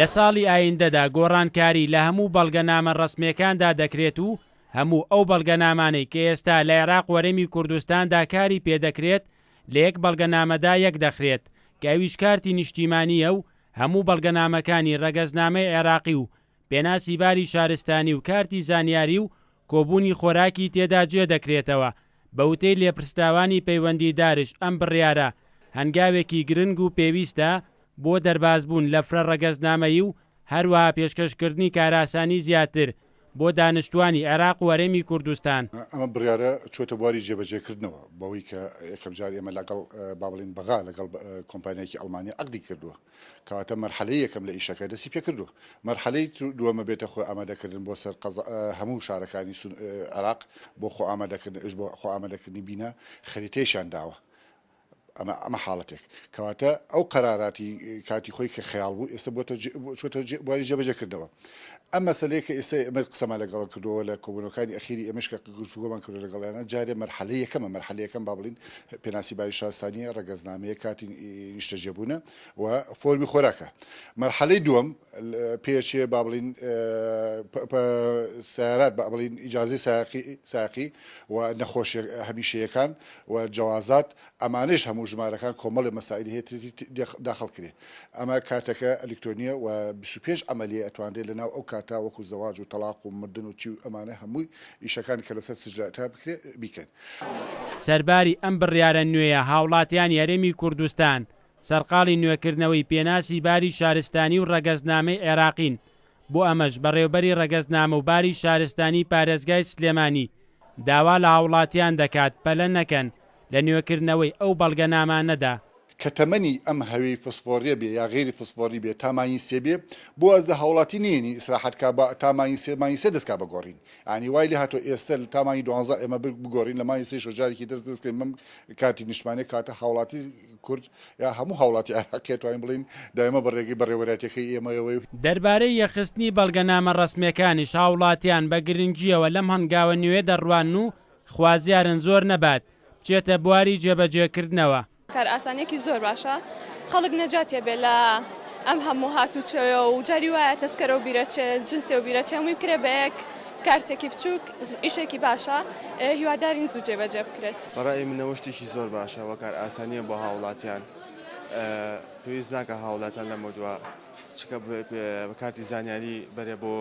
لە ساڵی ئایندەدا گۆڕانکاری لە هەموو بەڵگەنامە ڕەسمیەکاندا دەکرێت و هەموو ئەو بەڵگەنامانەی کە ئێستا لە عێراق وەرەمی کوردستاندا کاری پێدەکرێت لە یەک بەڵگەنامەدا یەک دەخرێت کە ئەویش کارتی نیشتیمانیە و هەموو بەڵگەنامەکانی ڕەگەزنامەی عێراقی و پێناسی باری شارستانی و کارتی زانیاری و کۆبوونی خۆراکی تێدا گوێ دەکرێتەوە. بە وتەی لێپرسراوانی پەیوەندیدارش ئەم بڕیارە هەنگاوێکی گرنگ و پێویستە بۆ دەربازبوون لە فرە ڕەگەزنامەیی و هەروەها پێشکەشکردنی کاراسانی زیاتر بۆ دانیشتوانی عێراق و هەرێمی کوردستان. ئەمە بڕیارە چۆتە بواری جێبەجێکردنەوە بەوەی کە یەکەم جار ئێمە لەگەڵ با بڵین بەغا لەگەڵ کۆمپانیایەکی ئەڵمانی عەقدی کردووە کەواتە مەرحەلەی یەکەم لە ئیشەکە دەستی پێ کردووە. مەرحەلەی دووەمە بێتە خۆ ئامادەکردن بۆ سەر هەموو شارەکانی عێراق بۆ خۆ ئامادەکردن بۆ خۆ ئامادەکردنی بینە خەریتەیشان داوە. ئەمە حاڵەتێک کەواتە ئەو قەراراتی کاتی خۆی کە خەیاڵ بوو ئێستا چۆتە بواری جێبەجێکردنەوە. ئەم مەسەلەیە کە ئێستا ئەمە قسەمان لەگەڵ کردەوە لە کۆبوونەکانی ئەخیری ئێمەش کە گفتوگۆمان کردو لەگەڵیانە جارێ مەرحەلەی یەکەمە مەرحەلەی یەکەم با بڵین پێناسی باری شارستانیە ڕەگەزنامەیە کاتی نیشتەجێبوونە و فۆرمی خۆراکە. مەرحەلەی دووەم پێچێ با بڵین سیارات با بڵین ئیجازەی سایقی و نەخۆشی هەمیشەیەکان و جوازات ئەمانەش هەموو ژمارەکان کۆمەڵی مەسائلی هەیە داخل کرێ. ئەمە کاتەکە ئەلکترۆنیە و 25 ئەمەلیە ئەتوانرێت لەناو ئەو کاتا وەکو زەواج و تەلاق و مردن و چی و ئەمانە هەمووی ئیشەکان کە لەسەر سجراتا بیکەن. سەرباری ئەم بڕیارە نوێیە هاوڵاتیانی هەرێمی کوردستان سەرقاڵی نوێکردنەوەی پێناسی باری شارستانی و ڕەگەزنامەی عێراقین. بۆ ئەمەش بەڕێوەبەری ڕەگەزنامە و باری شارستانی پارێزگای سلێمانی داوا لە هاوڵاتیان دەکات پەلە نەکەن لە نوێکردنەوەی ئەو بەڵگەنامانەدا کە تەمەنی ئەم هەوەی فسفۆریە بێ یا غێری فسفۆری بێ تامایی سێ بێ بۆ ئەس لە هاوڵاتی نێنی ئیسراحەتکا بە تامایی سێ دەستکا بگۆڕین. ئانی وای لێ هاتۆ ئێستا لە تامانی 12 ئێمە بگۆڕین لە مای سێ شەجارێکی دەستکەین مەم کاتی نیشتمانێ کاتە هاوڵاتی کورد یا هەموو هاوڵاتی عێراق توانین بڵین دایمە بەڕێگەی بەڕێوەبەرەتەکەی ئێمەوەی. دەربارەی یەخستنی بەڵگەنامە ڕەسمیەکانیش هاوڵاتیان بە گرنگیەوە لەم هەنگاوە نوێ دەڕوان و خوازیارن زۆر نەبات بچێتە بواری جێبەجێکردنەوە. کار ئاسانێکی زۆر باشە خەڵک نەجاتێ بێ لە ئەم هەموو هاتوچەوە و جاری وایە تەسکەرە و بیرەچێ جنسێ و بیرەچێ هەمووی بکرێ بە یەک کارتێکی بچووک ئیشێکی باشە هیوادارین زوو جێبەجێ بکرێت. بەڕای منەوە شتێکی زۆر باشە وە کار ئاسانیە بۆ هاوڵاتیان پێویست ناکە هاوڵاتیان لە مۆدووە چکە کارتی زانیاری بەرێ بۆ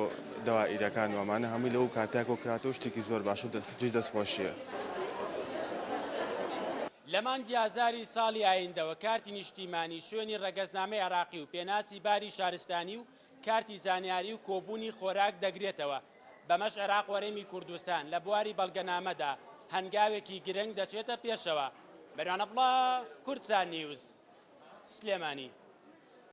دەوائیرەکان و ئەمانە هەمووی لەو کارتێک و کراتەوە شتێکی زۆر باش و دەستخۆشیە. لە مانگی ئازاری ساڵی ئایندەوە کارتی نیشتیمانی شوێنی ڕەگەزنامەی عێراقی و پێناسی باری شارستانی و کارتی زانیاری و کۆبوونی خۆراک دەگرێتەوە. بەمەش عێراق وەرەمی کوردستان لە بواری بەڵگەنامەدا هەنگاوێکی گرنگ دەچێتە پێشەوە. بەرانەبڵا کورتسان نیوز سلێمانی.